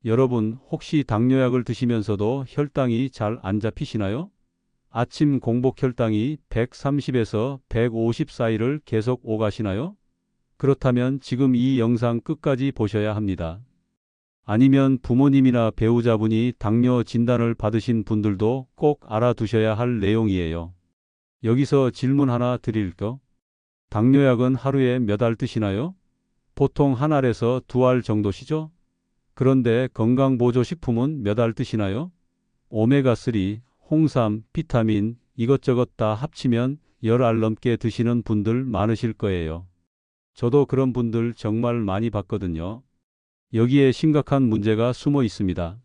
여러분, 혹시 당뇨약을 드시면서도 혈당이 잘 안 잡히시나요? 아침 공복 혈당이 130에서 150 사이를 계속 오가시나요? 그렇다면 지금 이 영상 끝까지 보셔야 합니다. 아니면 부모님이나 배우자분이 당뇨 진단을 받으신 분들도 꼭 알아두셔야 할 내용이에요. 여기서 질문 하나 드릴게요. 당뇨약은 하루에 몇 알 드시나요? 보통 한 알에서 두 알 정도시죠? 그런데 건강보조식품은 몇 알 드시나요? 오메가3, 홍삼, 비타민 이것저것 다 합치면 10알 넘게 드시는 분들 많으실 거예요. 저도 그런 분들 정말 많이 봤거든요. 여기에 심각한 문제가 숨어 있습니다.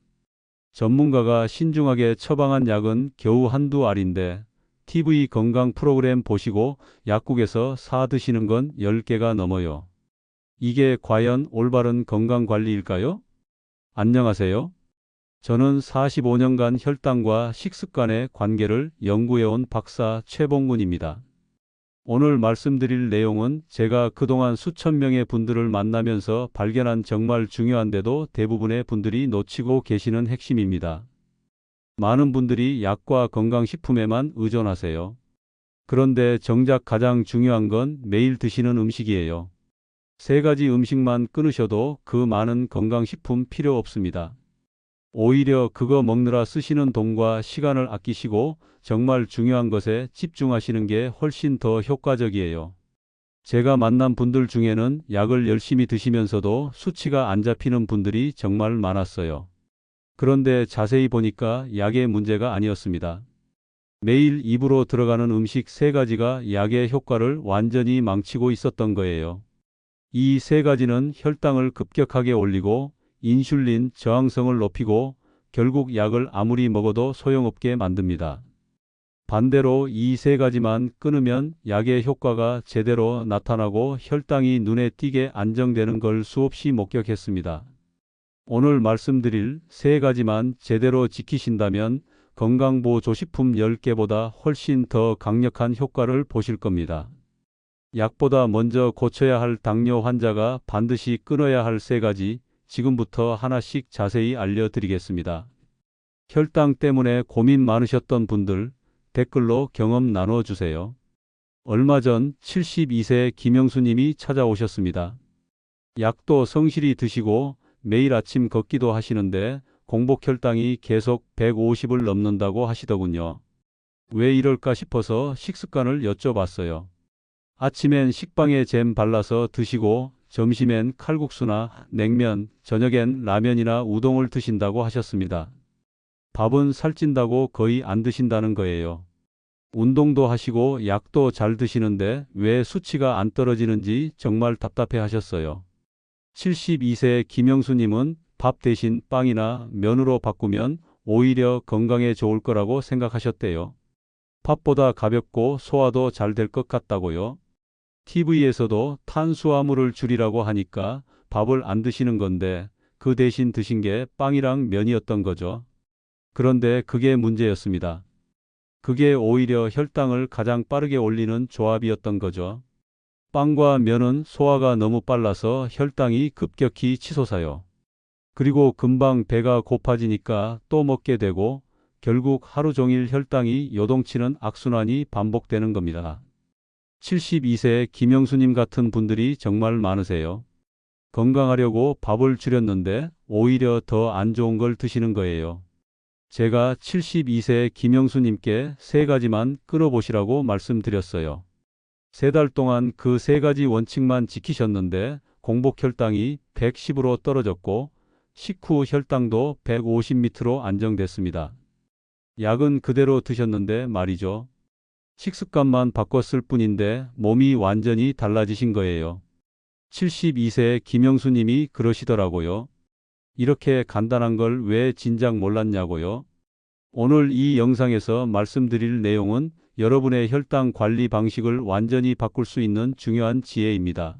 전문가가 신중하게 처방한 약은 겨우 한두 알인데 TV 건강 프로그램 보시고 약국에서 사 드시는 건 10개가 넘어요. 이게 과연 올바른 건강관리일까요? 안녕하세요. 저는 45년간 혈당과 식습관의 관계를 연구해온 박사 최봉문입니다. 오늘 말씀드릴 내용은 제가 그동안 수천 명의 분들을 만나면서 발견한 정말 중요한데도 대부분의 분들이 놓치고 계시는 핵심입니다. 많은 분들이 약과 건강식품에만 의존하세요. 그런데 정작 가장 중요한 건 매일 드시는 음식이에요. 세 가지 음식만 끊으셔도 그 많은 건강식품 필요 없습니다. 오히려 그거 먹느라 쓰시는 돈과 시간을 아끼시고 정말 중요한 것에 집중하시는 게 훨씬 더 효과적이에요. 제가 만난 분들 중에는 약을 열심히 드시면서도 수치가 안 잡히는 분들이 정말 많았어요. 그런데 자세히 보니까 약의 문제가 아니었습니다. 매일 입으로 들어가는 음식 세 가지가 약의 효과를 완전히 망치고 있었던 거예요. 이 세 가지는 혈당을 급격하게 올리고 인슐린 저항성을 높이고 결국 약을 아무리 먹어도 소용없게 만듭니다. 반대로 이 세 가지만 끊으면 약의 효과가 제대로 나타나고 혈당이 눈에 띄게 안정되는 걸 수없이 목격했습니다. 오늘 말씀드릴 세 가지만 제대로 지키신다면 건강보조식품 10개보다 훨씬 더 강력한 효과를 보실 겁니다. 약보다 먼저 고쳐야 할 당뇨 환자가 반드시 끊어야 할 세 가지, 지금부터 하나씩 자세히 알려드리겠습니다. 혈당 때문에 고민 많으셨던 분들, 댓글로 경험 나눠주세요. 얼마 전 72세 김영수님이 찾아오셨습니다. 약도 성실히 드시고 매일 아침 걷기도 하시는데 공복 혈당이 계속 150을 넘는다고 하시더군요. 왜 이럴까 싶어서 식습관을 여쭤봤어요. 아침엔 식빵에 잼 발라서 드시고 점심엔 칼국수나 냉면, 저녁엔 라면이나 우동을 드신다고 하셨습니다. 밥은 살찐다고 거의 안 드신다는 거예요. 운동도 하시고 약도 잘 드시는데 왜 수치가 안 떨어지는지 정말 답답해 하셨어요. 72세 김영수님은 밥 대신 빵이나 면으로 바꾸면 오히려 건강에 좋을 거라고 생각하셨대요. 밥보다 가볍고 소화도 잘 될 것 같다고요. TV에서도 탄수화물을 줄이라고 하니까 밥을 안 드시는 건데 그 대신 드신 게 빵이랑 면이었던 거죠. 그런데 그게 문제였습니다. 그게 오히려 혈당을 가장 빠르게 올리는 조합이었던 거죠. 빵과 면은 소화가 너무 빨라서 혈당이 급격히 치솟아요. 그리고 금방 배가 고파지니까 또 먹게 되고 결국 하루 종일 혈당이 요동치는 악순환이 반복되는 겁니다. 72세 김영수님 같은 분들이 정말 많으세요. 건강하려고 밥을 줄였는데 오히려 더 안 좋은 걸 드시는 거예요. 제가 72세 김영수님께 세 가지만 끊어보시라고 말씀드렸어요. 3달 동안 그 세 가지 원칙만 지키셨는데 공복 혈당이 110으로 떨어졌고 식후 혈당도 150 밑으로 안정됐습니다. 약은 그대로 드셨는데 말이죠. 식습관만 바꿨을 뿐인데 몸이 완전히 달라지신 거예요. 72세 김영수님이 그러시더라고요. 이렇게 간단한 걸 왜 진작 몰랐냐고요. 오늘 이 영상에서 말씀드릴 내용은 여러분의 혈당 관리 방식을 완전히 바꿀 수 있는 중요한 지혜입니다.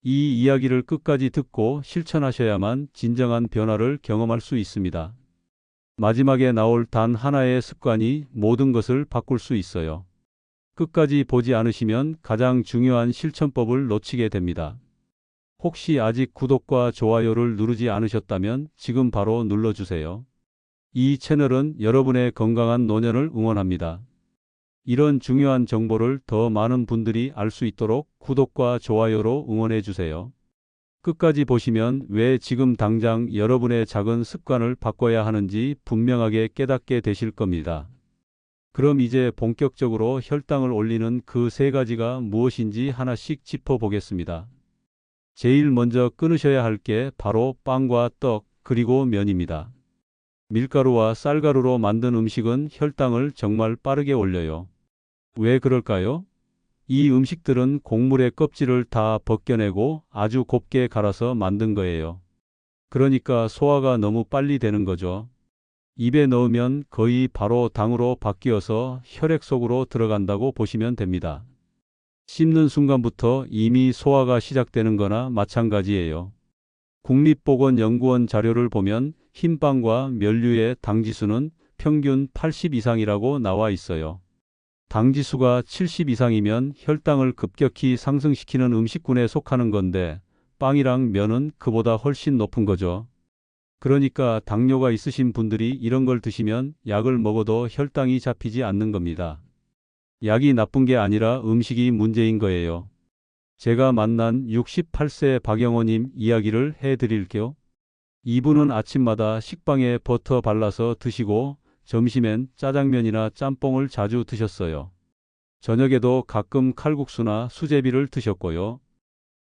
이 이야기를 끝까지 듣고 실천하셔야만 진정한 변화를 경험할 수 있습니다. 마지막에 나올 단 하나의 습관이 모든 것을 바꿀 수 있어요. 끝까지 보지 않으시면 가장 중요한 실천법을 놓치게 됩니다. 혹시 아직 구독과 좋아요를 누르지 않으셨다면 지금 바로 눌러주세요. 이 채널은 여러분의 건강한 노년을 응원합니다. 이런 중요한 정보를 더 많은 분들이 알 수 있도록 구독과 좋아요로 응원해 주세요. 끝까지 보시면 왜 지금 당장 여러분의 작은 습관을 바꿔야 하는지 분명하게 깨닫게 되실 겁니다. 그럼 이제 본격적으로 혈당을 올리는 그 세 가지가 무엇인지 하나씩 짚어보겠습니다. 제일 먼저 끊으셔야 할 게 바로 빵과 떡, 그리고 면입니다. 밀가루와 쌀가루로 만든 음식은 혈당을 정말 빠르게 올려요. 왜 그럴까요? 이 음식들은 곡물의 껍질을 다 벗겨내고 아주 곱게 갈아서 만든 거예요. 그러니까 소화가 너무 빨리 되는 거죠. 입에 넣으면 거의 바로 당으로 바뀌어서 혈액 속으로 들어간다고 보시면 됩니다. 씹는 순간부터 이미 소화가 시작되는 거나 마찬가지예요. 국립보건연구원 자료를 보면 흰빵과 면류의 당지수는 평균 80 이상이라고 나와 있어요. 당지수가 70 이상이면 혈당을 급격히 상승시키는 음식군에 속하는 건데 빵이랑 면은 그보다 훨씬 높은 거죠. 그러니까 당뇨가 있으신 분들이 이런 걸 드시면 약을 먹어도 혈당이 잡히지 않는 겁니다. 약이 나쁜 게 아니라 음식이 문제인 거예요. 제가 만난 68세 박영호님 이야기를 해드릴게요. 이분은 아침마다 식빵에 버터 발라서 드시고 점심엔 짜장면이나 짬뽕을 자주 드셨어요. 저녁에도 가끔 칼국수나 수제비를 드셨고요.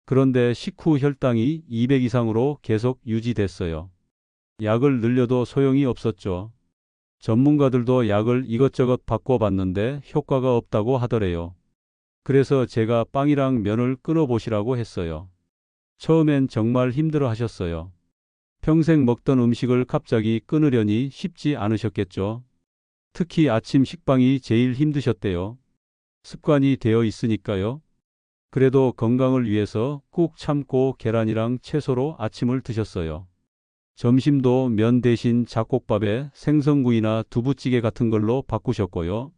그런데 식후 혈당이 200 이상으로 계속 유지됐어요. 약을 늘려도 소용이 없었죠. 전문가들도 약을 이것저것 바꿔봤는데 효과가 없다고 하더래요. 그래서 제가 빵이랑 면을 끊어보시라고 했어요. 처음엔 정말 힘들어 하셨어요. 평생 먹던 음식을 갑자기 끊으려니 쉽지 않으셨겠죠. 특히 아침 식빵이 제일 힘드셨대요. 습관이 되어 있으니까요. 그래도 건강을 위해서 꾹 참고 계란이랑 채소로 아침을 드셨어요. 점심도 면 대신 잡곡밥에 생선구이나 두부찌개 같은 걸로 바꾸셨고요.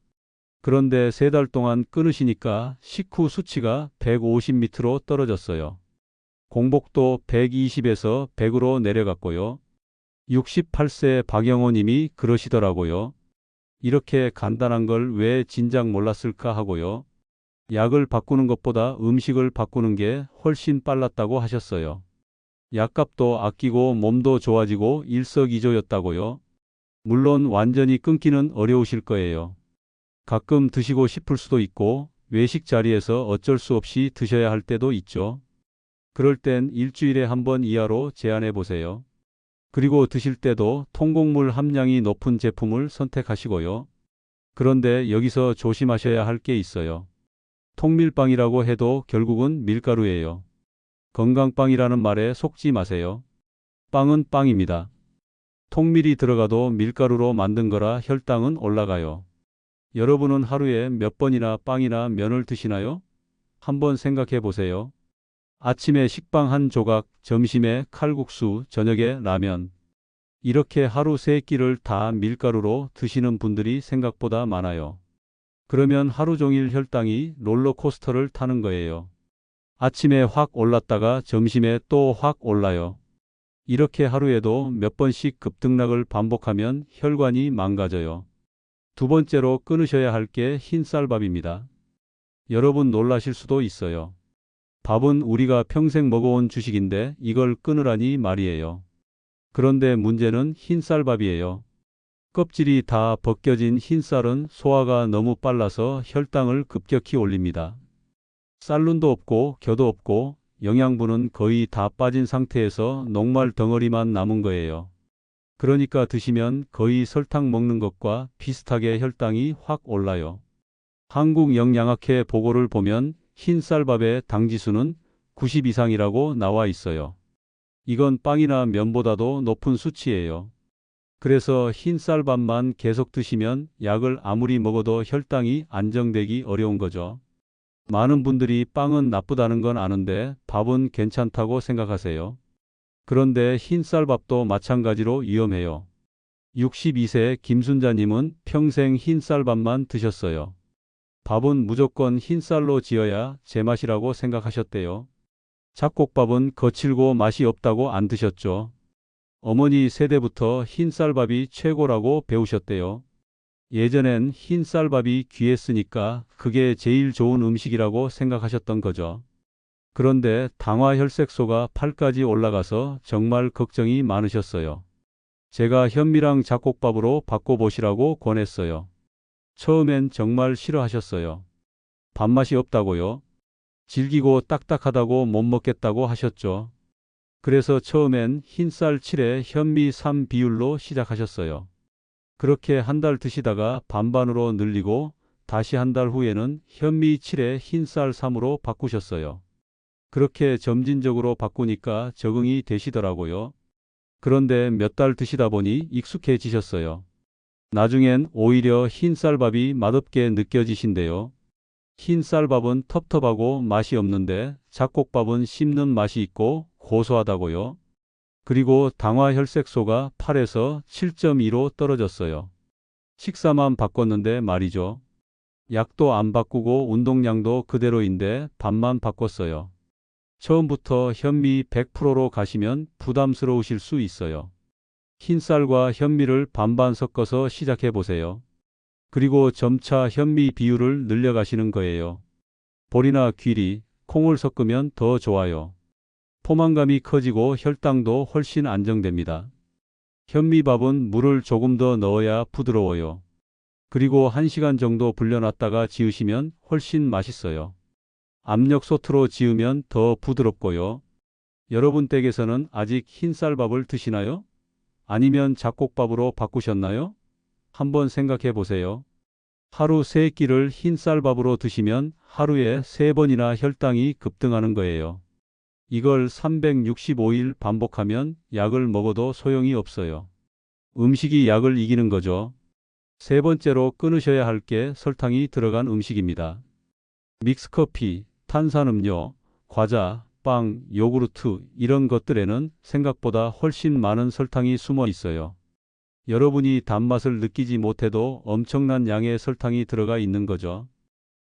그런데 3달 동안 끊으시니까 식후 수치가 150 밑으로 떨어졌어요. 공복도 120에서 100으로 내려갔고요. 68세 박영호 님이 그러시더라고요. 이렇게 간단한 걸 왜 진작 몰랐을까 하고요. 약을 바꾸는 것보다 음식을 바꾸는 게 훨씬 빨랐다고 하셨어요. 약값도 아끼고 몸도 좋아지고 일석이조였다고요. 물론 완전히 끊기는 어려우실 거예요. 가끔 드시고 싶을 수도 있고 외식 자리에서 어쩔 수 없이 드셔야 할 때도 있죠. 그럴 땐 일주일에 한 번 이하로 제한해 보세요. 그리고 드실 때도 통곡물 함량이 높은 제품을 선택하시고요. 그런데 여기서 조심하셔야 할 게 있어요. 통밀빵이라고 해도 결국은 밀가루예요. 건강빵이라는 말에 속지 마세요. 빵은 빵입니다. 통밀이 들어가도 밀가루로 만든 거라 혈당은 올라가요. 여러분은 하루에 몇 번이나 빵이나 면을 드시나요? 한번 생각해 보세요. 아침에 식빵 한 조각, 점심에 칼국수, 저녁에 라면. 이렇게 하루 3끼를 다 밀가루로 드시는 분들이 생각보다 많아요. 그러면 하루 종일 혈당이 롤러코스터를 타는 거예요. 아침에 확 올랐다가 점심에 또 확 올라요. 이렇게 하루에도 몇 번씩 급등락을 반복하면 혈관이 망가져요. 두 번째로 끊으셔야 할 게 흰쌀밥입니다. 여러분 놀라실 수도 있어요. 밥은 우리가 평생 먹어온 주식인데 이걸 끊으라니 말이에요. 그런데 문제는 흰쌀밥이에요. 껍질이 다 벗겨진 흰쌀은 소화가 너무 빨라서 혈당을 급격히 올립니다. 쌀눈도 없고 겨도 없고 영양분은 거의 다 빠진 상태에서 녹말 덩어리만 남은 거예요. 그러니까 드시면 거의 설탕 먹는 것과 비슷하게 혈당이 확 올라요. 한국영양학회 보고를 보면 흰쌀밥의 당지수는 90 이상이라고 나와 있어요. 이건 빵이나 면보다도 높은 수치예요. 그래서 흰쌀밥만 계속 드시면 약을 아무리 먹어도 혈당이 안정되기 어려운 거죠. 많은 분들이 빵은 나쁘다는 건 아는데 밥은 괜찮다고 생각하세요. 그런데 흰쌀밥도 마찬가지로 위험해요. 62세 김순자님은 평생 흰쌀밥만 드셨어요. 밥은 무조건 흰쌀로 지어야 제맛이라고 생각하셨대요. 잡곡밥은 거칠고 맛이 없다고 안 드셨죠? 어머니 세대부터 흰쌀밥이 최고라고 배우셨대요. 예전엔 흰쌀밥이 귀했으니까 그게 제일 좋은 음식이라고 생각하셨던 거죠. 그런데 당화혈색소가 8까지 올라가서 정말 걱정이 많으셨어요. 제가 현미랑 잡곡밥으로 바꿔보시라고 권했어요. 처음엔 정말 싫어하셨어요. 밥맛이 없다고요? 질기고 딱딱하다고 못 먹겠다고 하셨죠. 그래서 처음엔 흰쌀 7에 현미 3 비율로 시작하셨어요. 그렇게 한 달 드시다가 반반으로 늘리고 다시 한 달 후에는 현미 7에 흰쌀 3으로 바꾸셨어요. 그렇게 점진적으로 바꾸니까 적응이 되시더라고요. 그런데 몇 달 드시다 보니 익숙해지셨어요. 나중엔 오히려 흰쌀밥이 맛없게 느껴지신대요. 흰쌀밥은 텁텁하고 맛이 없는데 잡곡밥은 씹는 맛이 있고 고소하다고요. 그리고 당화혈색소가 8에서 7.2로 떨어졌어요. 식사만 바꿨는데 말이죠. 약도 안 바꾸고 운동량도 그대로인데 밥만 바꿨어요. 처음부터 현미 100%로 가시면 부담스러우실 수 있어요. 흰쌀과 현미를 반반 섞어서 시작해 보세요. 그리고 점차 현미 비율을 늘려가시는 거예요. 보리나 귀리, 콩을 섞으면 더 좋아요. 포만감이 커지고 혈당도 훨씬 안정됩니다. 현미밥은 물을 조금 더 넣어야 부드러워요. 그리고 1시간 정도 불려놨다가 지으시면 훨씬 맛있어요. 압력솥으로 지으면 더 부드럽고요. 여러분 댁에서는 아직 흰쌀밥을 드시나요? 아니면 잡곡밥으로 바꾸셨나요? 한번 생각해 보세요. 하루 3끼를 흰쌀밥으로 드시면 하루에 3번이나 혈당이 급등하는 거예요. 이걸 365일 반복하면 약을 먹어도 소용이 없어요. 음식이 약을 이기는 거죠. 세 번째로 끊으셔야 할 게 설탕이 들어간 음식입니다. 믹스커피, 탄산음료, 과자, 빵, 요구르트 이런 것들에는 생각보다 훨씬 많은 설탕이 숨어 있어요. 여러분이 단맛을 느끼지 못해도 엄청난 양의 설탕이 들어가 있는 거죠.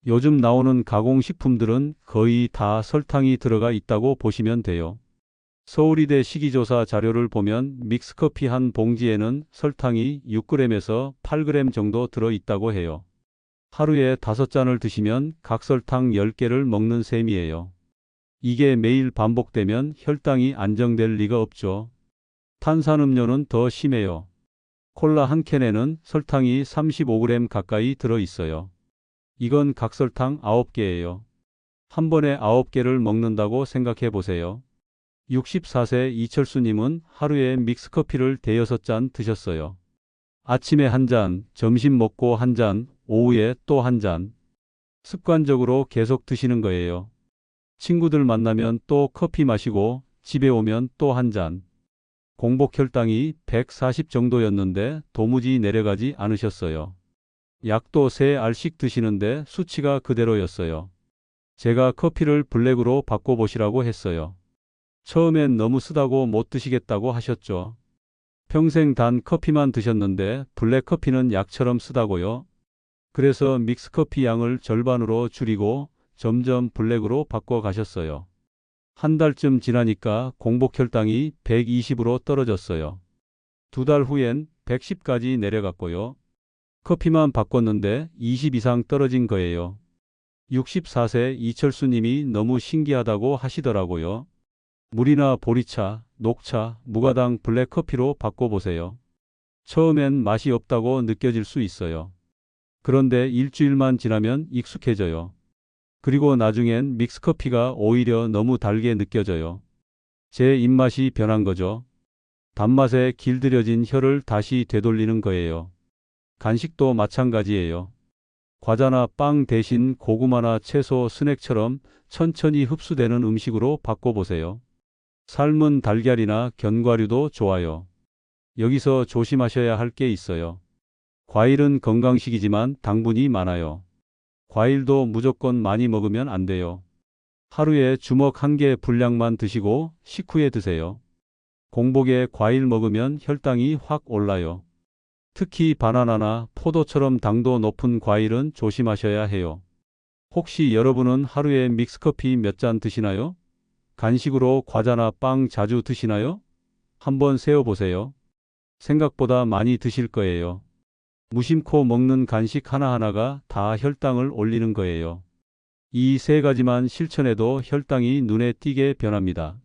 요즘 나오는 가공식품들은 거의 다 설탕이 들어가 있다고 보시면 돼요. 서울이대 식이조사 자료를 보면 믹스커피 한 봉지에는 설탕이 6g에서 8g 정도 들어 있다고 해요. 하루에 5잔을 드시면 각설탕 10개를 먹는 셈이에요. 이게 매일 반복되면 혈당이 안정될 리가 없죠. 탄산음료는 더 심해요. 콜라 한 캔에는 설탕이 35g 가까이 들어 있어요. 이건 각설탕 9개예요. 한 번에 9개를 먹는다고 생각해 보세요. 64세 이철수님은 하루에 믹스커피를 5-6잔 드셨어요. 아침에 한 잔, 점심 먹고 한 잔, 오후에 또 한 잔. 습관적으로 계속 드시는 거예요. 친구들 만나면 또 커피 마시고 집에 오면 또 한 잔. 공복 혈당이 140 정도였는데 도무지 내려가지 않으셨어요. 약도 3알씩 드시는데 수치가 그대로였어요. 제가 커피를 블랙으로 바꿔보시라고 했어요. 처음엔 너무 쓰다고 못 드시겠다고 하셨죠. 평생 단 커피만 드셨는데 블랙 커피는 약처럼 쓰다고요. 그래서 믹스커피 양을 절반으로 줄이고 점점 블랙으로 바꿔 가셨어요. 한 달쯤 지나니까 공복 혈당이 120으로 떨어졌어요. 2달 후엔 110까지 내려갔고요. 커피만 바꿨는데 20 이상 떨어진 거예요. 64세 이철수님이 너무 신기하다고 하시더라고요. 물이나 보리차, 녹차, 무가당 블랙커피로 바꿔보세요. 처음엔 맛이 없다고 느껴질 수 있어요. 그런데 일주일만 지나면 익숙해져요. 그리고 나중엔 믹스커피가 오히려 너무 달게 느껴져요. 제 입맛이 변한 거죠. 단맛에 길들여진 혀를 다시 되돌리는 거예요. 간식도 마찬가지예요. 과자나 빵 대신 고구마나 채소, 스낵처럼 천천히 흡수되는 음식으로 바꿔보세요. 삶은 달걀이나 견과류도 좋아요. 여기서 조심하셔야 할 게 있어요. 과일은 건강식이지만 당분이 많아요. 과일도 무조건 많이 먹으면 안 돼요. 하루에 주먹 1개 분량만 드시고 식후에 드세요. 공복에 과일 먹으면 혈당이 확 올라요. 특히 바나나나 포도처럼 당도 높은 과일은 조심하셔야 해요. 혹시 여러분은 하루에 믹스커피 몇 잔 드시나요? 간식으로 과자나 빵 자주 드시나요? 한번 세어보세요. 생각보다 많이 드실 거예요. 무심코 먹는 간식 하나하나가 다 혈당을 올리는 거예요. 이 세 가지만 실천해도 혈당이 눈에 띄게 변합니다.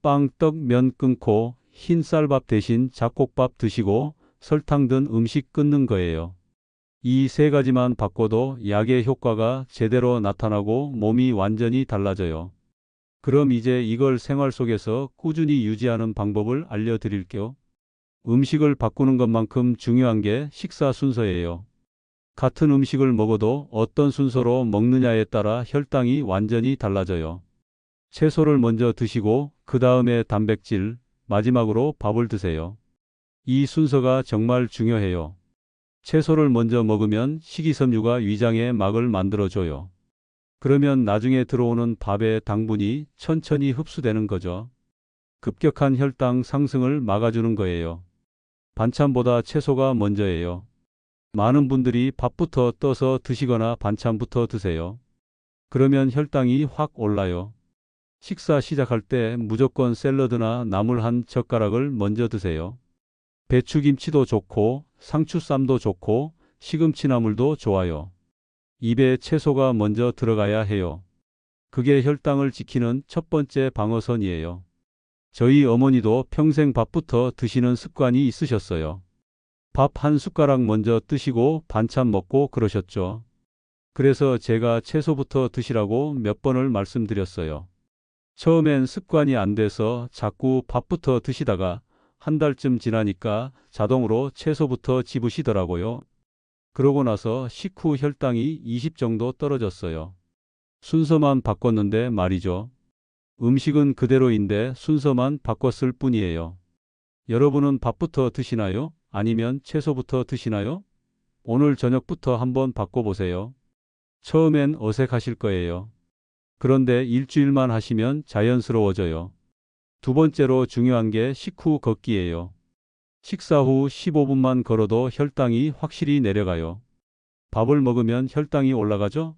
빵, 떡, 면 끊고 흰 쌀밥 대신 잡곡밥 드시고 설탕 든 음식 끊는 거예요. 이 세 가지만 바꿔도 약의 효과가 제대로 나타나고 몸이 완전히 달라져요. 그럼 이제 이걸 생활 속에서 꾸준히 유지하는 방법을 알려드릴게요. 음식을 바꾸는 것만큼 중요한 게 식사 순서예요. 같은 음식을 먹어도 어떤 순서로 먹느냐에 따라 혈당이 완전히 달라져요. 채소를 먼저 드시고 그 다음에 단백질, 마지막으로 밥을 드세요. 이 순서가 정말 중요해요. 채소를 먼저 먹으면 식이섬유가 위장에 막을 만들어줘요. 그러면 나중에 들어오는 밥의 당분이 천천히 흡수되는 거죠. 급격한 혈당 상승을 막아주는 거예요. 반찬보다 채소가 먼저예요. 많은 분들이 밥부터 떠서 드시거나 반찬부터 드세요. 그러면 혈당이 확 올라요. 식사 시작할 때 무조건 샐러드나 나물 한 젓가락을 먼저 드세요. 배추김치도 좋고 상추쌈도 좋고 시금치나물도 좋아요. 입에 채소가 먼저 들어가야 해요. 그게 혈당을 지키는 첫 번째 방어선이에요. 저희 어머니도 평생 밥부터 드시는 습관이 있으셨어요. 밥 한 숟가락 먼저 드시고 반찬 먹고 그러셨죠. 그래서 제가 채소부터 드시라고 몇 번을 말씀드렸어요. 처음엔 습관이 안 돼서 자꾸 밥부터 드시다가 한 달쯤 지나니까 자동으로 채소부터 집으시더라고요. 그러고 나서 식후 혈당이 20 정도 떨어졌어요. 순서만 바꿨는데 말이죠. 음식은 그대로인데 순서만 바꿨을 뿐이에요. 여러분은 밥부터 드시나요? 아니면 채소부터 드시나요? 오늘 저녁부터 한번 바꿔보세요. 처음엔 어색하실 거예요. 그런데 일주일만 하시면 자연스러워져요. 두 번째로 중요한 게 식후 걷기예요. 식사 후 15분만 걸어도 혈당이 확실히 내려가요. 밥을 먹으면 혈당이 올라가죠?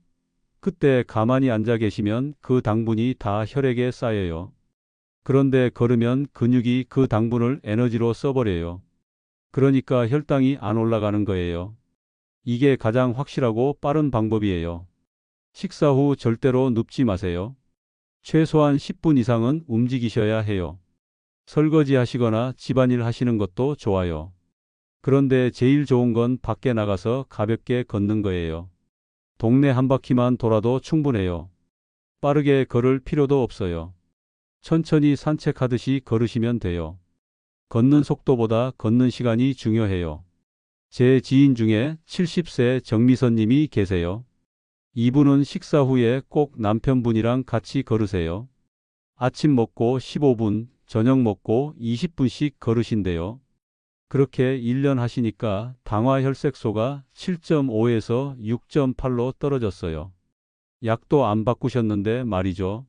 그때 가만히 앉아 계시면 그 당분이 다 혈액에 쌓여요. 그런데 걸으면 근육이 그 당분을 에너지로 써버려요. 그러니까 혈당이 안 올라가는 거예요. 이게 가장 확실하고 빠른 방법이에요. 식사 후 절대로 눕지 마세요. 최소한 10분 이상은 움직이셔야 해요. 설거지 하시거나 집안일 하시는 것도 좋아요. 그런데 제일 좋은 건 밖에 나가서 가볍게 걷는 거예요. 동네 한 바퀴만 돌아도 충분해요. 빠르게 걸을 필요도 없어요. 천천히 산책하듯이 걸으시면 돼요. 걷는 속도보다 걷는 시간이 중요해요. 제 지인 중에 70세 정미선 님이 계세요. 이분은 식사 후에 꼭 남편분이랑 같이 걸으세요. 아침 먹고 15분, 저녁 먹고 20분씩 걸으신대요. 그렇게 1년 하시니까 당화혈색소가 7.5에서 6.8로 떨어졌어요. 약도 안 바꾸셨는데 말이죠.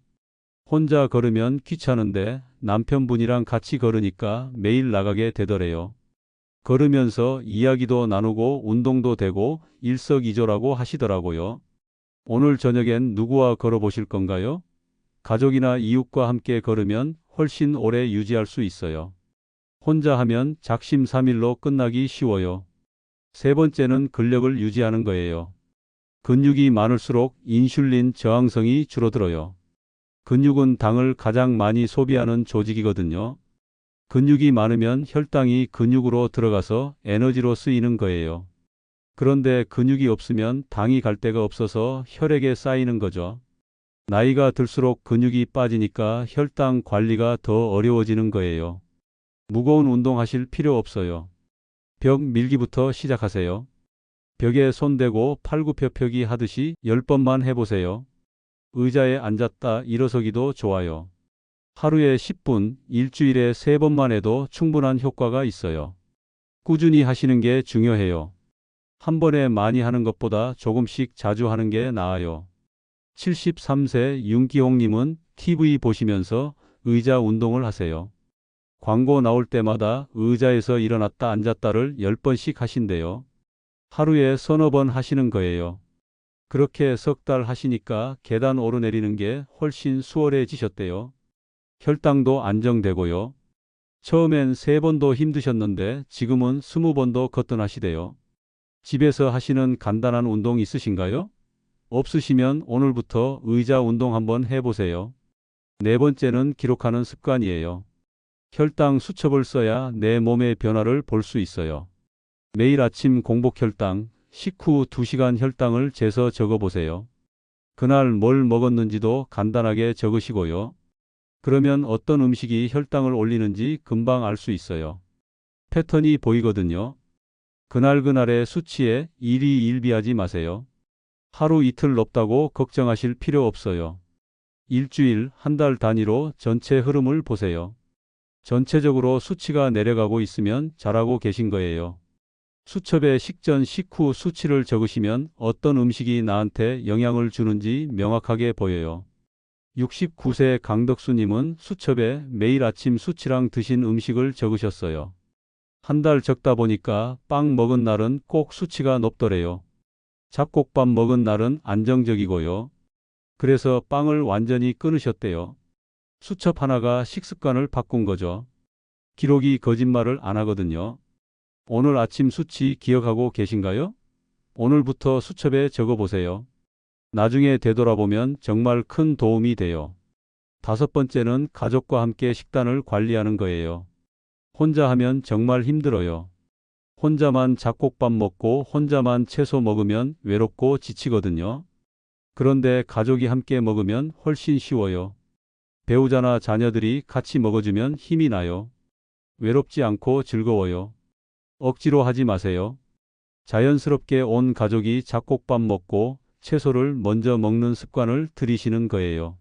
혼자 걸으면 귀찮은데 남편분이랑 같이 걸으니까 매일 나가게 되더래요. 걸으면서 이야기도 나누고 운동도 되고 일석이조라고 하시더라고요. 오늘 저녁엔 누구와 걸어보실 건가요? 가족이나 이웃과 함께 걸으면 훨씬 오래 유지할 수 있어요. 혼자 하면 작심삼일로 끝나기 쉬워요. 세 번째는 근력을 유지하는 거예요. 근육이 많을수록 인슐린 저항성이 줄어들어요. 근육은 당을 가장 많이 소비하는 조직이거든요. 근육이 많으면 혈당이 근육으로 들어가서 에너지로 쓰이는 거예요. 그런데 근육이 없으면 당이 갈 데가 없어서 혈액에 쌓이는 거죠. 나이가 들수록 근육이 빠지니까 혈당 관리가 더 어려워지는 거예요. 무거운 운동 하실 필요 없어요. 벽 밀기부터 시작하세요. 벽에 손 대고 팔굽혀펴기 하듯이 10번만 해보세요. 의자에 앉았다 일어서기도 좋아요. 하루에 10분, 일주일에 3번만 해도 충분한 효과가 있어요. 꾸준히 하시는 게 중요해요. 한 번에 많이 하는 것보다 조금씩 자주 하는 게 나아요. 73세 윤기홍님은 TV 보시면서 의자 운동을 하세요. 광고 나올 때마다 의자에서 일어났다 앉았다를 10번씩 하신대요. 하루에 서너 번 하시는 거예요. 그렇게 석 달 하시니까 계단 오르내리는 게 훨씬 수월해지셨대요. 혈당도 안정되고요. 처음엔 3번도 힘드셨는데 지금은 20번도 거뜬하시대요. 집에서 하시는 간단한 운동 있으신가요? 없으시면 오늘부터 의자 운동 한번 해보세요. 네 번째는 기록하는 습관이에요. 혈당 수첩을 써야 내 몸의 변화를 볼 수 있어요. 매일 아침 공복 혈당, 식후 2시간 혈당을 재서 적어보세요. 그날 뭘 먹었는지도 간단하게 적으시고요. 그러면 어떤 음식이 혈당을 올리는지 금방 알 수 있어요. 패턴이 보이거든요. 그날그날의 수치에 일희일비하지 마세요. 하루 이틀 높다고 걱정하실 필요 없어요. 일주일, 한 달 단위로 전체 흐름을 보세요. 전체적으로 수치가 내려가고 있으면 잘하고 계신 거예요. 수첩에 식전, 식후 수치를 적으시면 어떤 음식이 나한테 영향을 주는지 명확하게 보여요. 69세 강덕수님은 수첩에 매일 아침 수치랑 드신 음식을 적으셨어요. 한 달 적다 보니까 빵 먹은 날은 꼭 수치가 높더래요. 잡곡밥 먹은 날은 안정적이고요. 그래서 빵을 완전히 끊으셨대요. 수첩 하나가 식습관을 바꾼 거죠. 기록이 거짓말을 안 하거든요. 오늘 아침 수치 기억하고 계신가요? 오늘부터 수첩에 적어보세요. 나중에 되돌아보면 정말 큰 도움이 돼요. 5번째는 가족과 함께 식단을 관리하는 거예요. 혼자 하면 정말 힘들어요. 혼자만 잡곡밥 먹고 혼자만 채소 먹으면 외롭고 지치거든요. 그런데 가족이 함께 먹으면 훨씬 쉬워요. 배우자나 자녀들이 같이 먹어주면 힘이 나요. 외롭지 않고 즐거워요. 억지로 하지 마세요. 자연스럽게 온 가족이 잡곡밥 먹고 채소를 먼저 먹는 습관을 들이시는 거예요.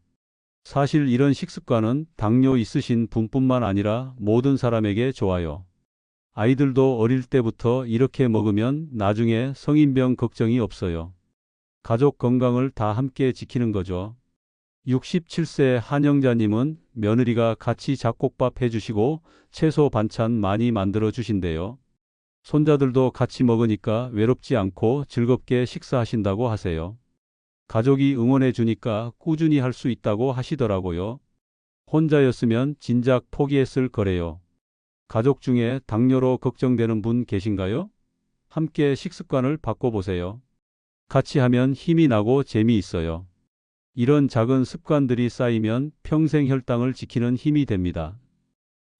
사실 이런 식습관은 당뇨 있으신 분뿐만 아니라 모든 사람에게 좋아요. 아이들도 어릴 때부터 이렇게 먹으면 나중에 성인병 걱정이 없어요. 가족 건강을 다 함께 지키는 거죠. 67세 한영자님은 며느리가 같이 잡곡밥 해주시고 채소 반찬 많이 만들어 주신대요. 손자들도 같이 먹으니까 외롭지 않고 즐겁게 식사하신다고 하세요. 가족이 응원해 주니까 꾸준히 할 수 있다고 하시더라고요. 혼자였으면 진작 포기했을 거래요. 가족 중에 당뇨로 걱정되는 분 계신가요? 함께 식습관을 바꿔보세요. 같이 하면 힘이 나고 재미있어요. 이런 작은 습관들이 쌓이면 평생 혈당을 지키는 힘이 됩니다.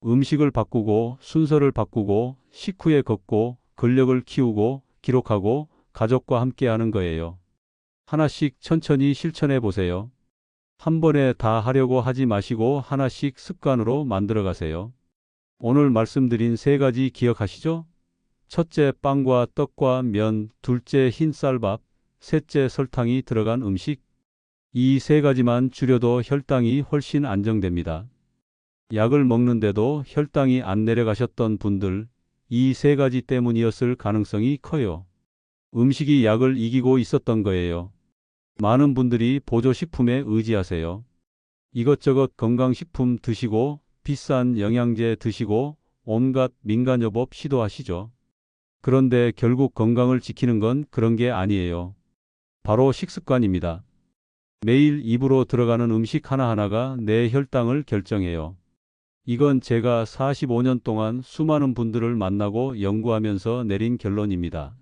음식을 바꾸고 순서를 바꾸고 식후에 걷고 근력을 키우고 기록하고 가족과 함께 하는 거예요. 하나씩 천천히 실천해 보세요. 한 번에 다 하려고 하지 마시고 하나씩 습관으로 만들어 가세요. 오늘 말씀드린 3가지 기억하시죠? 첫째, 빵과 떡과 면, 둘째, 흰 쌀밥, 셋째, 설탕이 들어간 음식. 이 3가지만 줄여도 혈당이 훨씬 안정됩니다. 약을 먹는데도 혈당이 안 내려가셨던 분들, 이 3가지 때문이었을 가능성이 커요. 음식이 약을 이기고 있었던 거예요. 많은 분들이 보조식품에 의지하세요. 이것저것 건강식품 드시고 비싼 영양제 드시고 온갖 민간요법 시도하시죠. 그런데 결국 건강을 지키는 건 그런 게 아니에요. 바로 식습관입니다. 매일 입으로 들어가는 음식 하나하나가 내 혈당을 결정해요. 이건 제가 45년 동안 수많은 분들을 만나고 연구하면서 내린 결론입니다.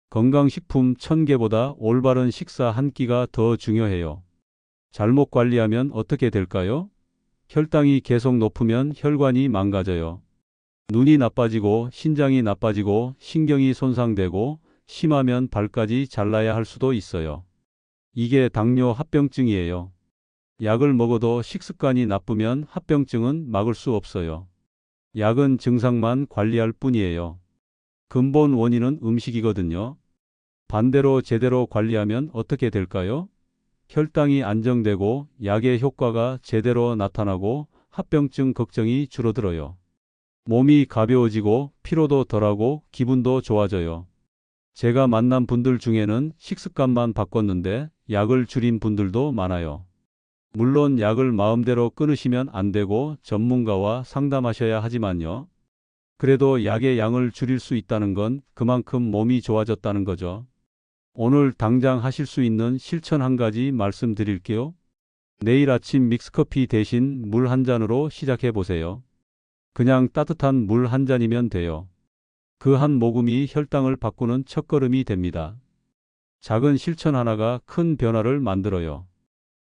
건강식품 1000개보다 올바른 식사 한 끼가 더 중요해요. 잘못 관리하면 어떻게 될까요? 혈당이 계속 높으면 혈관이 망가져요. 눈이 나빠지고 신장이 나빠지고 신경이 손상되고 심하면 발까지 잘라야 할 수도 있어요. 이게 당뇨 합병증이에요. 약을 먹어도 식습관이 나쁘면 합병증은 막을 수 없어요. 약은 증상만 관리할 뿐이에요. 근본 원인은 음식이거든요. 반대로 제대로 관리하면 어떻게 될까요? 혈당이 안정되고 약의 효과가 제대로 나타나고 합병증 걱정이 줄어들어요. 몸이 가벼워지고 피로도 덜하고 기분도 좋아져요. 제가 만난 분들 중에는 식습관만 바꿨는데 약을 줄인 분들도 많아요. 물론 약을 마음대로 끊으시면 안 되고 전문가와 상담하셔야 하지만요. 그래도 약의 양을 줄일 수 있다는 건 그만큼 몸이 좋아졌다는 거죠. 오늘 당장 하실 수 있는 실천 한 가지 말씀드릴게요. 내일 아침 믹스커피 대신 물 한 잔으로 시작해 보세요. 그냥 따뜻한 물 한 잔이면 돼요. 그 한 모금이 혈당을 바꾸는 첫걸음이 됩니다. 작은 실천 하나가 큰 변화를 만들어요.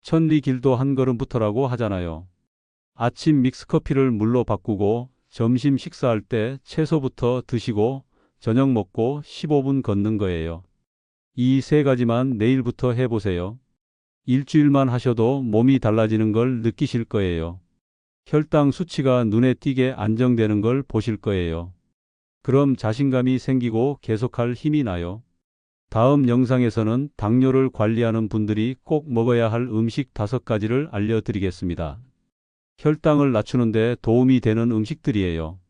천리 길도 한 걸음부터라고 하잖아요. 아침 믹스커피를 물로 바꾸고 점심 식사할 때 채소부터 드시고 저녁 먹고 15분 걷는 거예요. 이 세 가지만 내일부터 해보세요. 일주일만 하셔도 몸이 달라지는 걸 느끼실 거예요. 혈당 수치가 눈에 띄게 안정되는 걸 보실 거예요. 그럼 자신감이 생기고 계속할 힘이 나요. 다음 영상에서는 당뇨를 관리하는 분들이 꼭 먹어야 할 음식 5가지를 알려드리겠습니다. 혈당을 낮추는데 도움이 되는 음식들이에요.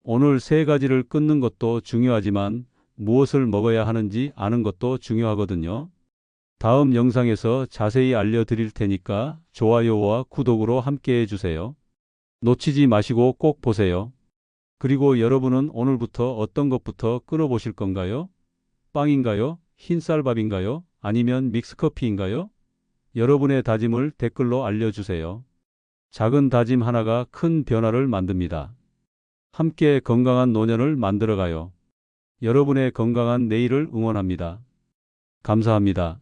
오늘 3가지를 끊는 것도 중요하지만 무엇을 먹어야 하는지 아는 것도 중요하거든요. 다음 영상에서 자세히 알려드릴 테니까 좋아요와 구독으로 함께 해주세요. 놓치지 마시고 꼭 보세요. 그리고 여러분은 오늘부터 어떤 것부터 끊어보실 건가요? 빵인가요? 흰쌀밥인가요? 아니면 믹스커피인가요? 여러분의 다짐을 댓글로 알려주세요. 작은 다짐 하나가 큰 변화를 만듭니다. 함께 건강한 노년을 만들어가요. 여러분의 건강한 내일을 응원합니다. 감사합니다.